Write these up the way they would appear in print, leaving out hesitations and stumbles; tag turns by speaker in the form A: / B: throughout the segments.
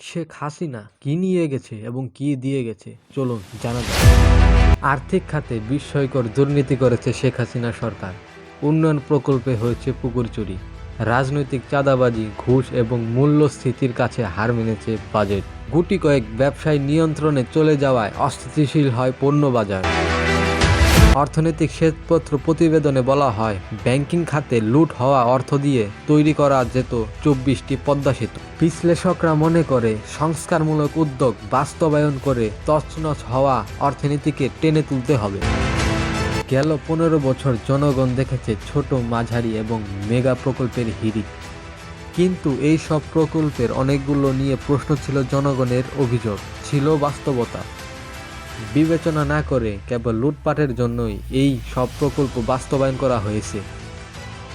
A: শেখ হাসিনা কি নিয়ে গেছে এবং কি দিয়ে গেছে চলুন জানা যাক। আর্থিক খাতে বিস্ময়কর দুর্নীতি করেছে শেখ হাসিনা সরকার। উন্নয়ন প্রকল্পে হয়েছে পুকুর চুরি, রাজনৈতিক চাঁদাবাজি, ঘুষ এবং মূল্যস্ফীতির কাছে হার মেনেছে বাজেট। গুটি কয়েক ব্যবসায়ী নিয়ন্ত্রণে চলে যাওয়ায় অস্থিতিশীল হয় পণ্য বাজার। অর্থনৈতিক শ্বেতপত্র প্রতিবেদনে বলা হয়, ব্যাংকিং খাতে লুট হওয়া অর্থ দিয়ে তৈরি করা যেত 24টি পদ্মা সেতু। বিশ্লেষকরা মনে করে সংস্কারমূলক উদ্যোগ বাস্তবায়ন করে তছনছ হওয়া অর্থনীতিকে টেনে তুলতে হবে। গেল 15 বছর জনগণ দেখেছে ছোট, মাঝারি এবং মেগা প্রকল্পের হিড়িক। কিন্তু এই সব প্রকল্পের অনেকগুলো নিয়ে প্রশ্ন ছিল, জনগণের অভিযোগ ছিল বাস্তবতা। বিবেচনা না করে কেবল লুটপাটের জন্যই এই সব প্রকল্প বাস্তবায়ন করা হয়েছে।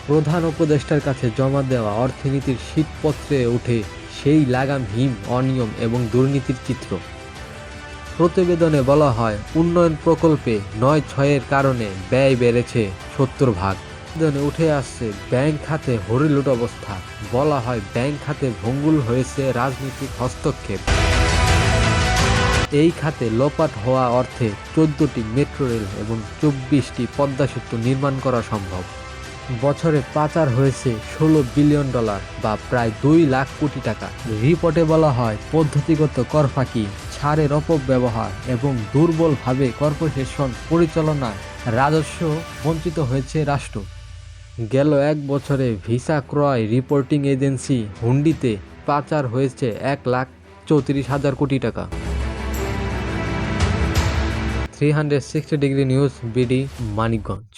A: প্রধান উপদেষ্টার কাছে জমা দেওয়া অর্থনীতির শীতপত্রে ওঠে সেই লাগামহীন অনিয়ম এবং দুর্নীতির চিত্র। প্রতিবেদনে বলা হয়, উন্নয়ন প্রকল্পে ৯/৬-এর কারণে ব্যয় বেড়েছে ৭০%। প্রতিবেদনে উঠে আসছে ব্যাংক খাতে হরিলুট অবস্থা। বলা হয়, ব্যাংক খাতে ভঙ্গুর হয়েছে রাজনৈতিক হস্তক্ষেপ। এই খাতে লোপাট হওয়া অর্থে 14টি মেট্রো রেল এবং 24টি পদ্মা সেতু নির্মাণ করা সম্ভব। বছরে পাচার হয়েছে $16 বিলিয়ন বা প্রায় 2 লাখ কোটি টাকা। রিপোর্টে বলা হয়, পদ্ধতিগত কর ফাঁকি, ছাড়ের অপব্যবহার এবং দুর্বলভাবে কর্পোরেশন পরিচালনায় রাজস্ব বঞ্চিত হয়েছে রাষ্ট্র। গেল 1 বছরে ভিসা ক্রয় রিপোর্টিং এজেন্সি হুন্ডিতে পাচার হয়েছে 1,34,000 কোটি টাকা। 360 ডিগ্রি নিউজ, বিডি, মানিকগঞ্জ।